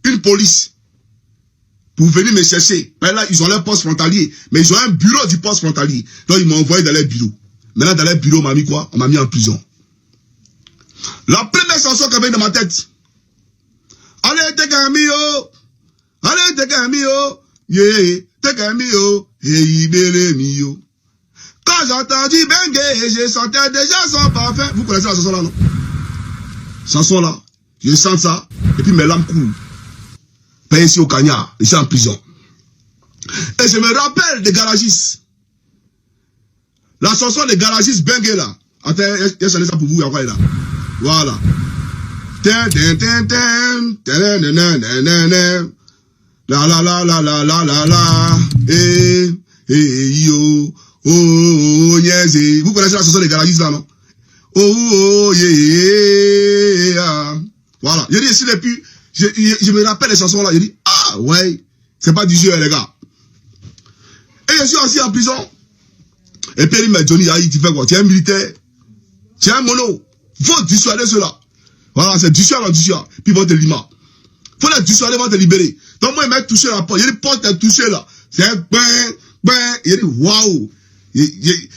une police pour venir me chercher. Mais là, ils ont leur poste frontalier. Mais ils ont un bureau du poste frontalier. Donc, ils m'ont envoyé dans leur bureau. Maintenant, dans leur bureau, on m'a mis quoi? On m'a mis en prison. La première chanson qui avait dans ma tête. Allez, t'es qu'un mio. Allez, t'es qu'un mio. Yeah, t'es qu'un mio. Hey, bébé mio. Quand j'ai entendu Bengue, je sentais déjà son parfum. Vous connaissez la chanson là, non? Chanson là. Je sens ça. Et puis mes larmes coulent. Payé ici au Cagnard. Ici en prison. Et je me rappelle des garagistes. La chanson des garagistes Bengue là. Attends, j'ai chanté ça pour vous, encore là. Voilà. La la la la la la la la. Yo. Oh, yes. Vous connaissez la chanson des garagistes là, non? Oh, yeah. Voilà. Je dis ici, et puis, je me rappelle les chansons là. Je dis, ah, ouais, c'est pas du jeu, les gars. Et je suis assis en prison. Et puis, il m'a dit, Johnny, tu fais quoi? Tu es un militaire. Tu es un mono. Faut dissuader ceux-là. Voilà, c'est dissuader. Puis, ils vont te limer. Faut les dissuader, ils vont te libérer. Donc, moi, il m'a touché la porte. Il dit, porte est touché là. C'est un ben. Il dit, waouh. Il dit,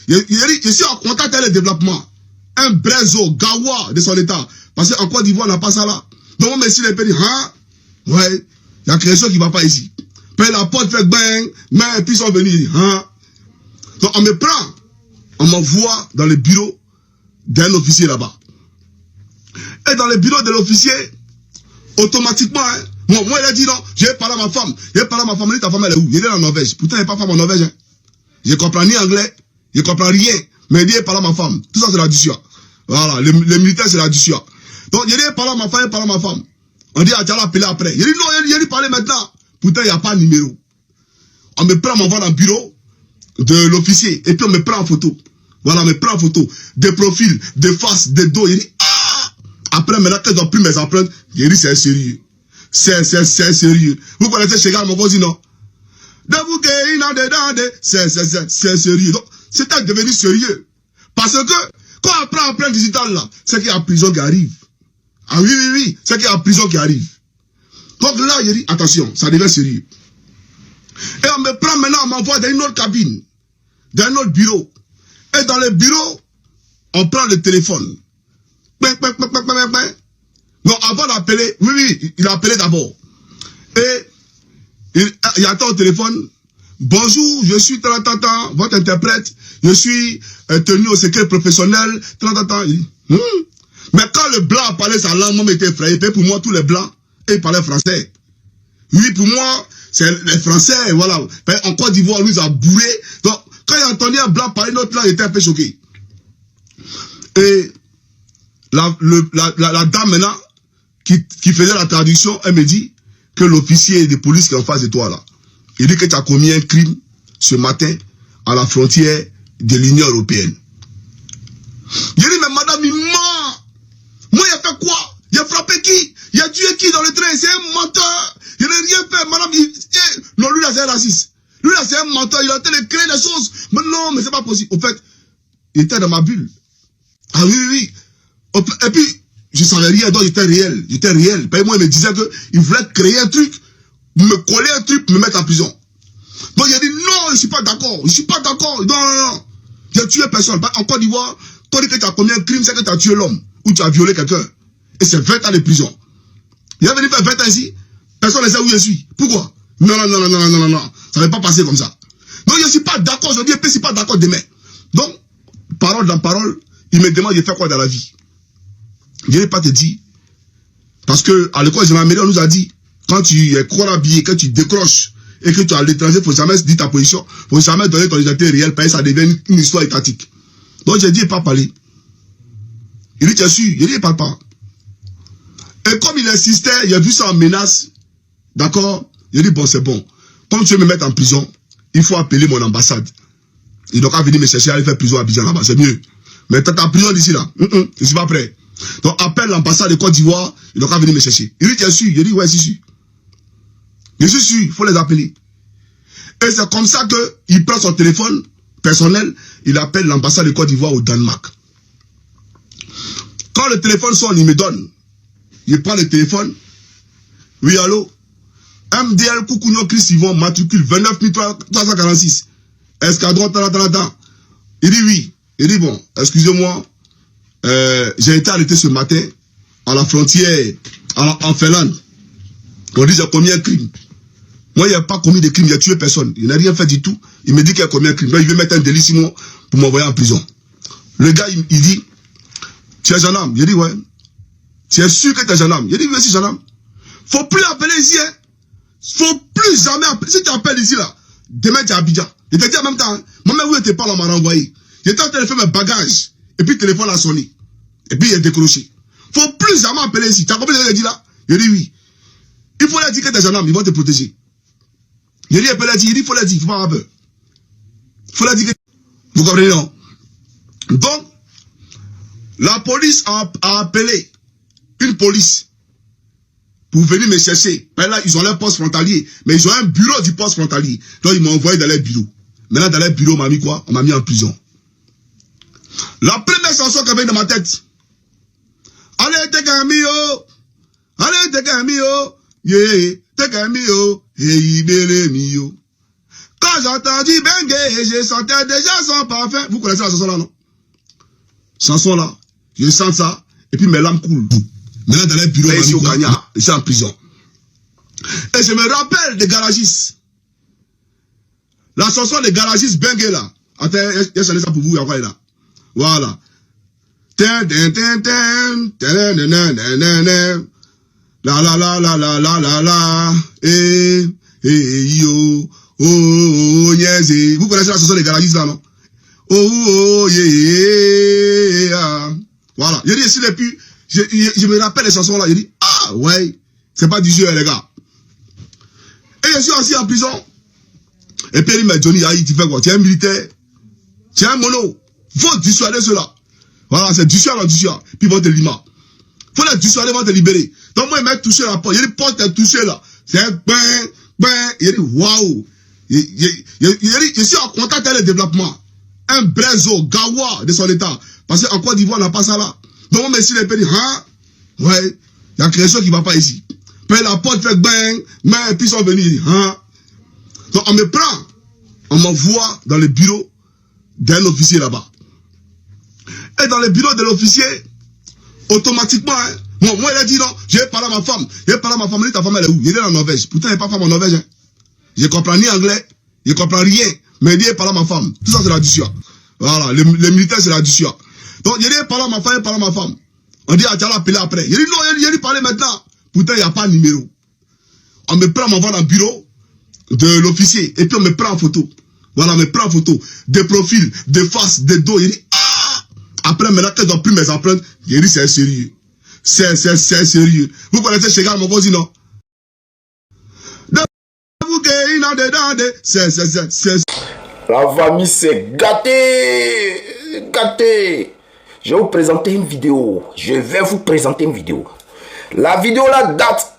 je suis en contact avec le développement. Un Brezo, Gawa de son état. Parce qu'en Côte d'Ivoire, on n'a pas ça là. Donc, on me dit, les pays, hein? Ouais. Il y a quelque chose qui ne va pas ici. Puis la porte fait bang, et puis ils sont venus, hein? Donc, on me prend. On m'envoie dans le bureau d'un officier là-bas. Et dans le bureau de l'officier, automatiquement, hein, moi, il a dit non, j'ai parlé à ma femme. Il dit, ta femme, elle est où? Il est en Norvège. Pourtant, il n'est pas femme en Norvège, hein. Je ne comprends ni anglais, je ne comprends rien. Mais il dit, parle à ma femme. Tout ça, c'est la dissuasion. Voilà, les militaires, c'est la dissuasion. Donc, il dit, parle à ma femme, On dit, tu vas l'appeler après. Il dit, non, il dit, parler maintenant. Pourtant, il n'y a pas de numéro. On me prend, on m'envoie dans le bureau de l'officier. Et puis, on me prend en photo. Voilà, on me prend en photo. Des profils, des faces, des dos. Il dit, ah! Après, maintenant, quand j'ai pris mes empreintes, il dit, c'est sérieux. C'est sérieux. Vous connaissez Chegal, mon voisin, non? C'est sérieux. Donc, c'est devenu sérieux. Parce que, quand on prend en plein digital là, c'est qu'il y a prison qui arrive. Ah oui, c'est qu'il y a prison qui arrive. Donc là, il dit, attention, ça devient sérieux. Et on me prend maintenant, on m'envoie dans une autre cabine, dans un autre bureau. Et dans le bureau, on prend le téléphone. Non, avant d'appeler, oui, il a appelé d'abord. Et il attend au téléphone. Bonjour, je suis votre interprète. Je suis tenu au secret professionnel. Mais quand le blanc parlait sa langue, moi, m'était effrayé. Pour moi, tous les blancs, ils parlaient français. Oui, pour moi, c'est les Français, voilà. En Côte d'Ivoire, lui, ils ont bourré. Donc, quand il a entendu un blanc parler notre langue, il était un peu choqué. Et la dame maintenant, qui faisait la traduction, elle me dit que l'officier de police qui est en face de toi là, il dit que tu as commis un crime ce matin à la frontière de l'Union européenne. Il dit, mais madame, il ment. Moi, il a fait quoi? Il a frappé qui? Il a tué qui dans le train? C'est un menteur. Il n'a rien fait, madame. Non, lui là, c'est un raciste. Lui là, c'est un menteur. Il a tenté de créer des choses. Mais non, mais c'est pas possible. Au fait, il était dans ma bulle. Ah oui. Et puis, je ne savais rien, donc j'étais réel. Moi, il me disait qu'il voulait créer un truc, me coller un truc, me mettre en prison. Donc il a dit non, je ne suis pas d'accord. Non. J'ai tué personne. En Côte d'Ivoire, quand tu dis que tu as commis un crime, c'est que tu as tué l'homme ou tu as violé quelqu'un. Et c'est 20 ans de prison. Il est venu faire 20 ans ici. Personne ne sait où je suis. Pourquoi? Non. Ça ne va pas passer comme ça. Donc je ne suis pas d'accord aujourd'hui et puis je ne suis pas d'accord demain. Donc, parole dans parole, il me demande de faire quoi dans la vie. Je n'ai pas te dire. Parce que à l'école de Jean-Marie, on nous a dit, quand tu es corps habillé, que tu décroches et que tu es à l'étranger, il faut jamais dire ta position, il faut jamais donner ton identité réelle, parce que ça devient une histoire étatique. Donc j'ai dit, il n'a pas parlé. Il dit, tu es sûr? Il dit, il ne parle pas. Et comme il insistait, il a vu ça en menace, d'accord? Il a dit, bon, c'est bon. Comme tu veux me mettre en prison, il faut appeler mon ambassade. Il doit venir me chercher, aller faire prison à Abidjan là-bas, c'est mieux. Mais tu as ta prison d'ici là. Je ne suis pas prêt. Donc appelle l'ambassade de Côte d'Ivoire, il doit venir me chercher. Il dit, tu es sûr? Il dit, ouais, je suis sûr. Je suis sûr, il faut les appeler. Et c'est comme ça qu'il prend son téléphone personnel, il appelle l'ambassade de Côte d'Ivoire au Danemark. Quand le téléphone sonne, il me donne. Il prend le téléphone. Oui, allô? MDL Koukounion Chris Yvon, matricule 29 346. Escadron, il dit oui. Il dit bon, excusez-moi, j'ai été arrêté ce matin à la frontière, en Finlande. On dit j'ai commis un crime. Moi, il n'a pas commis de crime, il a tué personne. Il n'a rien fait du tout. Il me dit qu'il a commis un crime. Donc, il veut mettre un délit sur moi pour m'envoyer en prison. Le gars, il dit, tu es gendarme. Il dit, ouais. Tu es sûr que tu es gendarme? Il dit, oui, c'est gendarme. Faut plus appeler ici, hein. Faut plus jamais appeler. Si tu appelles ici, là, demain, tu es à Abidjan. Il te dit en même temps, maman, où était pas là, on m'a renvoyé. J'étais en train de faire mes bagages. Et puis, le téléphone a sonné. Et puis, il est décroché. Faut plus jamais appeler ici. Tu as compris ce que je dis là? Il dit, oui. Il faut leur dire que tu es gendarme, ils vont te protéger. Il dit, il faut leur dire, il faut pas avoir peur. Il faut leur dire que... Vous comprenez, non? Donc, la police a appelé une police pour venir me chercher. Mais là, ils ont leur poste frontalier. Mais ils ont un bureau du poste frontalier. Donc, ils m'ont envoyé dans leur bureau. Maintenant, dans leur bureau, on m'a mis quoi? On m'a mis en prison. La première chanson qui avait dans ma tête. Allez, t'es qu'un mio. Allez, t'es qu'un mio. Yeah, t'es qu'un mio. Hey, bélé mio. Quand j'ai entendu Bengue, je sentais déjà son parfum. Vous connaissez la chanson là, non? Chanson là. Je sens ça. Et puis mes larmes coulent. Maintenant, dans les bureaux, ici au Kenya, je suis en prison. Et je me rappelle des garagistes. La chanson des garagistes Bengue là. Attends, je chanté ça pour vous, après là. Voilà. La la la la la la la la. Yo. Oh, yes. Vous connaissez la chanson des garagistes là, non? Oh, yeah. Voilà. Je dis ici, depuis, je me rappelle les chansons là. Je dis, ah, ouais, c'est pas du jeu, les gars. Et je suis assis en prison. Et puis il m'a dit, Johnny, tu fais quoi? Tu es un militaire. Tu es un mono. Faut dissuader cela. Voilà, c'est dissuader. Puis ils vont te limer. Faut les dissuader, ils vont te libérer. Donc moi, il m'a touché la porte. Il dit, porte est touché là. C'est un ben. Il dit, waouh. Il dit, je suis en contact avec le développement. Un Brezo, Gawa de son état. Parce qu'en Côte d'Ivoire, on n'a pas ça là. Donc, on me dit, les pays, hein? Ouais, il y a quelque chose qui ne va pas ici. Puis la porte fait bang, et puis ils sont venus, hein? Donc, on me prend, on m'envoie dans le bureau d'un officier là-bas. Et dans le bureau de l'officier, automatiquement, hein, moi, il a dit non, j'ai parlé à ma femme. Il dit, ta femme, elle est où? Il est en Norvège. Pourtant, il n'est pas femme en Norvège, hein. Je ne comprends ni anglais, je ne comprends rien. Mais il dit, il parle à ma femme. Tout ça, c'est la dissuade. Voilà, les militaires, c'est la dissuade. Donc, il dit, il parle à ma femme, il parle à ma femme. On dit, ah, tu vas l'appeler après. Il dit, non, il dit, parler maintenant. Pourtant, il n'y a pas de numéro. On me prend, on m'envoie dans le bureau de l'officier. Et puis, on me prend en photo. Voilà, on me prend en photo. Des profils, des faces, des dos. Il dit, ah! Après, maintenant, quand je dois plus mes empreintes, il dit, c'est sérieux. C'est sérieux. Vous connaissez chez Gare, mon voisin, non? La famille s'est gâtée. Je vais vous présenter une vidéo. La vidéo là date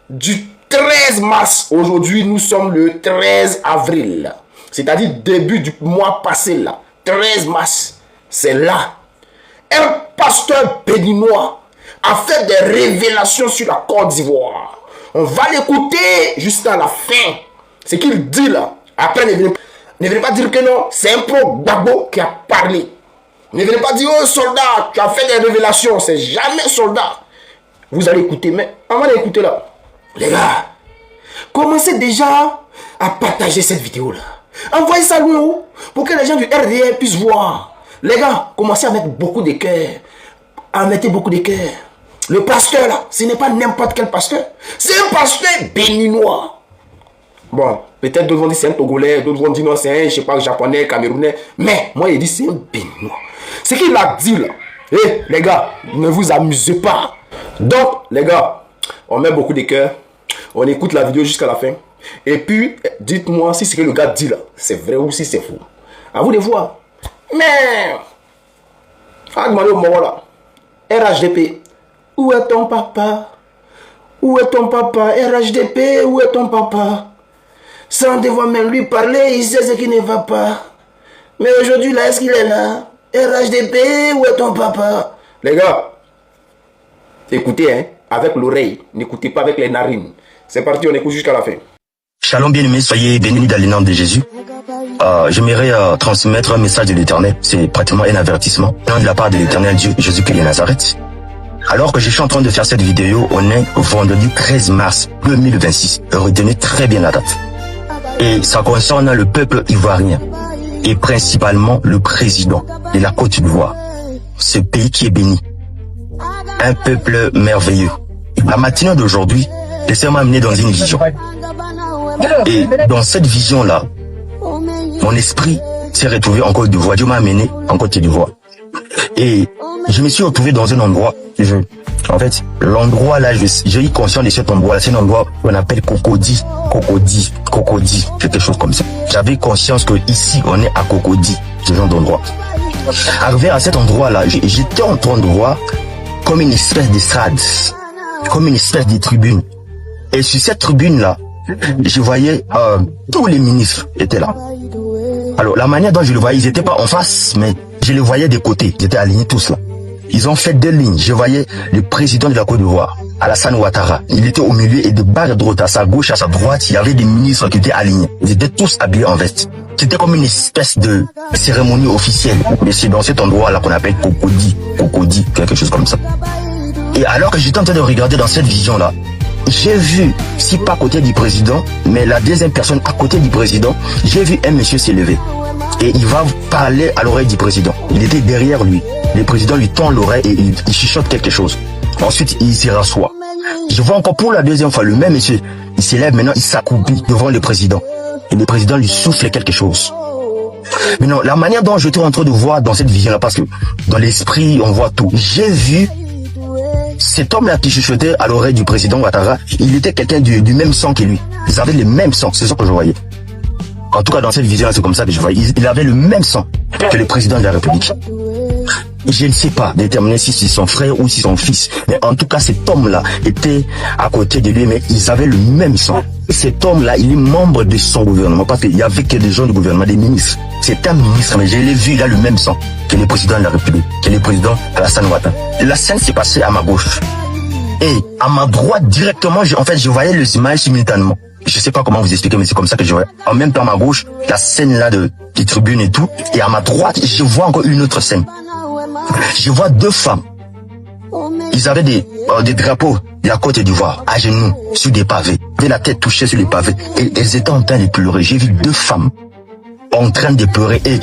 du 13 mars. Aujourd'hui, nous sommes le 13 avril. C'est-à-dire début du mois passé là. 13 mars. C'est là. Un pasteur béninois a fait des révélations sur la Côte d'Ivoire. On va l'écouter jusqu'à la fin. Ce qu'il dit là. Après, ne venez pas dire que non. C'est un pro Gbagbo qui a parlé. Ne venez pas dire, oh soldat, tu as fait des révélations. C'est jamais soldat. Vous allez écouter. Mais avant d'écouter là, les gars, commencez déjà à partager cette vidéo là. Envoyez ça loin pour que les gens du RDR puissent voir. Les gars, commencez à mettre beaucoup de cœur. Le pasteur là, ce n'est pas n'importe quel pasteur. C'est un pasteur béninois. Bon, peut-être d'autres vont dire c'est un Togolais, d'autres vont dire non, c'est un, je sais pas, japonais, camerounais. Mais moi, il dit c'est un béninois. Ce qu'il a dit là, les gars, ne vous amusez pas. Donc, les gars, on met beaucoup de cœur. On écoute la vidéo jusqu'à la fin. Et puis, dites-moi si ce que le gars dit là, c'est vrai ou si c'est faux. À vous de voir. Mais, on va demander au moment là. RHDP, où est ton papa? RHDP, où est ton papa? Sans devoir même lui parler, il sait ce qui ne va pas. Mais aujourd'hui là, est-ce qu'il est là? RHDP, où est ton papa? Les gars, écoutez, hein, avec l'oreille, n'écoutez pas avec les narines. C'est parti, on écoute jusqu'à la fin. Shalom bien-aimés, soyez bénis dans le nom de Jésus. J'aimerais transmettre un message de l'Éternel. C'est pratiquement un avertissement de la part de l'Éternel Dieu, Jésus-Christ de Nazareth. Alors que je suis en train de faire cette vidéo, on est vendredi 13 mars 2026. Retenez très bien la date. Et ça concerne le peuple ivoirien. Et principalement le président de la Côte d'Ivoire. Ce pays qui est béni. Un peuple merveilleux. La matinée d'aujourd'hui, le Seigneur m'a amené dans une vision. Et dans cette vision-là, mon esprit s'est retrouvé en Côte d'Ivoire. Dieu m'a amené en Côte d'Ivoire. Et je me suis retrouvé dans un endroit. En fait, l'endroit là, j'ai eu conscience de cet endroit là. C'est un endroit qu'on appelle Cocody, quelque chose comme ça. J'avais conscience que ici, on est à Cocody, ce genre d'endroit. Arrivé à cet endroit là, j'étais en train de voir comme une espèce d'estrade, comme une espèce de tribune. Et sur cette tribune là, je voyais tous les ministres étaient là. Alors la manière dont je le voyais, ils n'étaient pas en face, mais je les voyais des côtés. Ils étaient alignés tous là. Ils ont fait deux lignes. Je voyais le président de la Côte d'Ivoire, Alassane Ouattara. Il était au milieu et de barre droite, à sa gauche, à sa droite, il y avait des ministres qui étaient alignés. Ils étaient tous habillés en veste. C'était comme une espèce de cérémonie officielle. Mais c'est dans cet endroit-là qu'on appelle Cocody, quelque chose comme ça. Et alors que j'étais en train de regarder dans cette vision-là, j'ai vu, si pas à côté du président, mais la deuxième personne à côté du président, j'ai vu un monsieur s'élever. Et il va parler à l'oreille du président. Il était derrière lui. Le président lui tend l'oreille et il chuchote quelque chose. Ensuite, il s'y rassoit. Je vois encore pour la deuxième fois le même monsieur. Il s'élève maintenant, il s'accroupit devant le président. Et le président lui souffle quelque chose. Mais non, la manière dont j'étais en train de voir dans cette vision-là, parce que dans l'esprit, on voit tout. J'ai vu cet homme-là qui chuchotait à l'oreille du président Ouattara. Il était quelqu'un du même sang que lui. Ils avaient le même sang, c'est ça que je voyais. En tout cas, dans cette vision-là, c'est comme ça que je voyais. Il avait le même sang que le président de la République. Je ne sais pas déterminer si c'est son frère ou si son fils. Mais en tout cas, cet homme-là était à côté de lui, mais ils avaient le même sang. Cet homme-là, il est membre de son gouvernement, parce qu'il y avait que des gens du gouvernement, des ministres. C'est un ministre, mais je l'ai vu, il a le même sang que le président de la République, que le président Alassane Ouattara. La scène s'est passée à ma gauche. Et à ma droite, directement, je voyais les images simultanément. Je sais pas comment vous expliquer, mais c'est comme ça que je vois. En même temps, à ma gauche, la scène là des tribunes et tout. Et à ma droite, je vois encore une autre scène. Je vois deux femmes. Ils avaient des drapeaux de la Côte d'Ivoire, à genoux, sur des pavés. Ils avaient la tête touchée sur les pavés. Et elles étaient en train de pleurer. J'ai vu deux femmes en train de pleurer. Et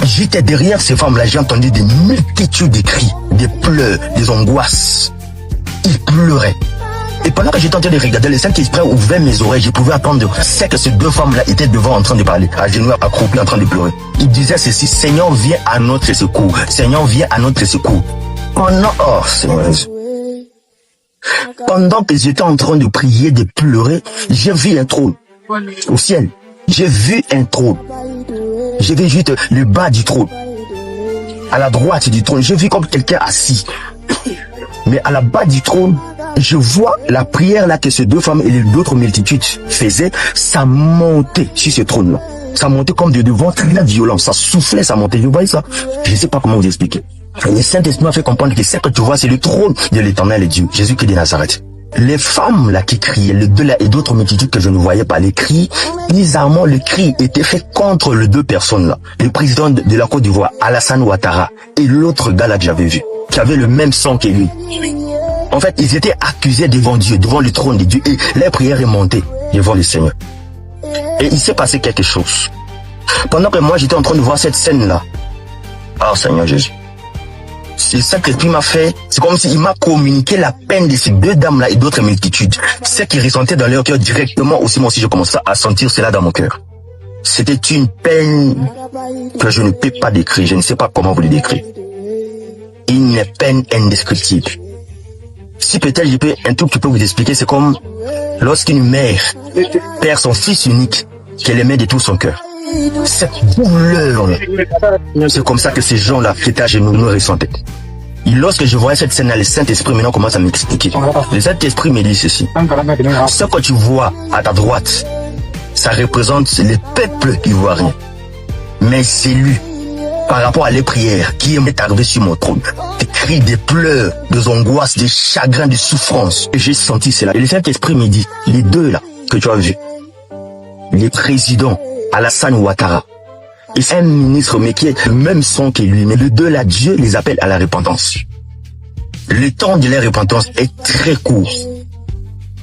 j'étais derrière ces femmes-là. J'ai entendu des multitudes de cris, des pleurs, des angoisses. Ils pleuraient. Et pendant que j'étais en train de regarder, le Saint-Esprit ouvrait mes oreilles, je pouvais entendre c'est que ces deux femmes-là étaient devant en train de parler, à genoux, accroupis, en train de pleurer. Ils disaient ceci: Seigneur, viens à notre secours. Seigneur, viens à notre secours. Pendant que j'étais en train de prier, de pleurer, j'ai vu un trône au ciel. J'ai vu un trône. J'ai vu juste le bas du trône. À la droite du trône, j'ai vu comme quelqu'un assis. Mais à la bas du trône, je vois la prière là que ces deux femmes et d'autres multitudes faisaient, ça montait sur ce trône-là. Ça montait comme de devant, très violent. Ça soufflait, ça montait. Vous voyez ça? Je ne sais pas comment vous expliquer. Le Saint-Esprit m'a fait comprendre que ce que tu vois, c'est le trône de l'Éternel et Dieu, Jésus-Christ de Nazareth. Les femmes là qui criaient, les deux là et d'autres multitudes que je ne voyais pas, les cris, bizarrement, le cri était fait contre les deux personnes là. Le président de la Côte d'Ivoire, Alassane Ouattara, et l'autre gars là que j'avais vu, qui avait le même sang que lui. En fait, ils étaient accusés devant Dieu, devant le trône de Dieu, et leur prière est montée devant le Seigneur. Et il s'est passé quelque chose. Pendant que moi, j'étais en train de voir cette scène-là, oh Seigneur Jésus, c'est ça que l'Esprit m'a fait. C'est comme s'il m'a communiqué la peine de ces deux dames-là et d'autres multitudes. Ce qui ressentait dans leur cœur directement, aussi moi aussi je commençais à sentir cela dans mon cœur. C'était une peine que je ne peux pas décrire, je ne sais pas comment vous le décrire. Une peine indescriptible. Si peut-être je peux un tout petit peu vous expliquer, c'est comme lorsqu'une mère perd son fils unique, qu'elle aimait de tout son cœur. Cette douleur, c'est comme ça que ces gens-là qui étaient à genoux nous ressentaient. Et lorsque je voyais cette scène-là, le Saint-Esprit maintenant commence à m'expliquer. Le Saint-Esprit me dit ceci: ce que tu vois à ta droite, ça représente le peuple ivoirien. Mais c'est lui, par rapport à les prières, qui est arrivé sur mon trône. Des cris, des pleurs, des angoisses, des chagrins, des souffrances. Et j'ai senti cela. Et le Saint-Esprit me dit: les deux là que tu as vus, le président Alassane Ouattara. Et c'est un ministre, mais qui est le même son que lui. Mais les deux là, Dieu les appelle à la repentance. Le temps de la repentance est très court.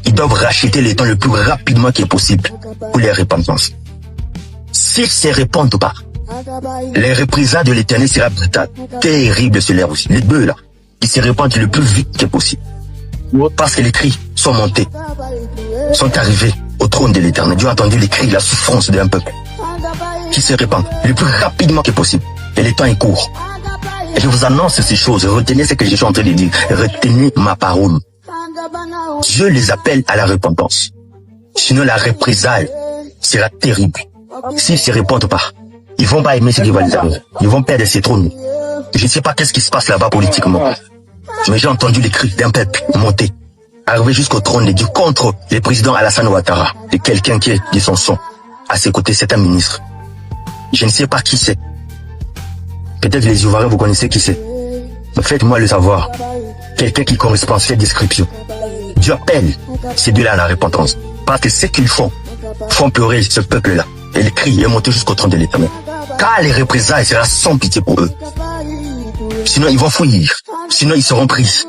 Ils doivent racheter le temps le plus rapidement que possible pour la repentance. S'ils se répandent pas, les représailles de l'Éternel sera brutales, terrible sur l'air aussi. Les deux là, ils se répandent le plus vite que possible. Parce que les cris sont montés, sont arrivés au trône de l'Éternel. Dieu a entendu les cris, la souffrance d'un peuple qui se répand le plus rapidement que possible. Et le temps est court. Et je vous annonce ces choses. Retenez ce que je suis en train de dire. Retenez ma parole. Dieu les appelle à la repentance. Sinon la représaille sera terrible. S'ils ne se répondent pas, ils vont pas aimer ce qui va les arriver. Ils vont perdre ces trônes. Je ne sais pas qu'est-ce qui se passe là-bas politiquement. Mais j'ai entendu les cris d'un peuple monter, arriver jusqu'au trône de Dieu contre le président Alassane Ouattara, de quelqu'un qui est de son son. À ses côtés, c'est un ministre. Je ne sais pas qui c'est. Peut-être les Ivoiriens, vous connaissez qui c'est. Faites-moi le savoir. Quelqu'un qui correspond à cette description. Dieu appelle ces deux-là à la repentance. Parce que ce qu'ils font pleurer ce peuple-là. Et les cris est monté jusqu'au trône de l'Éternel. Car les représailles sera sans pitié pour eux. Sinon, ils vont fuir. Sinon, ils seront pris.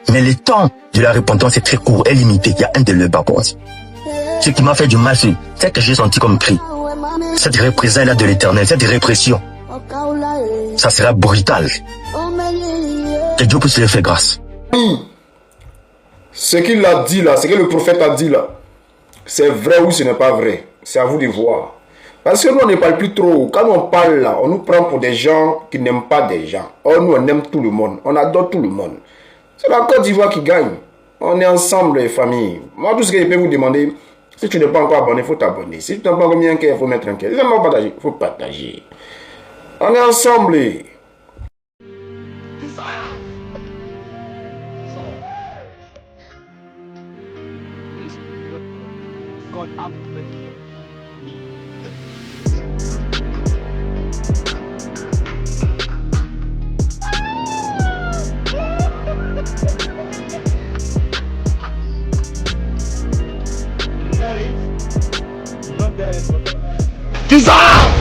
Mais le temps de la repentance est très court et limité. Il y a un de leurs barbares. Ce qui m'a fait du mal, c'est ce que j'ai senti comme cri. Cette représaille-là de l'Éternel, cette répression, ça sera brutal. Que Dieu puisse leur faire grâce. Ce qu'il a dit là, ce que le prophète a dit là, c'est vrai ou ce n'est pas vrai. C'est à vous de voir. Parce que nous, on ne parle plus trop. Quand on parle là, on nous prend pour des gens qui n'aiment pas des gens. Or, nous, on aime tout le monde. On adore tout le monde. C'est la Côte d'Ivoire qui gagne. On est ensemble, les familles. Moi, tout ce que je peux vous demander, si tu n'es pas encore abonné, il faut t'abonner. Si tu n'as pas encore mis un cœur, il faut mettre un cœur. Si tu n'as pas partagé, il faut partager. On est ensemble. C'est ça!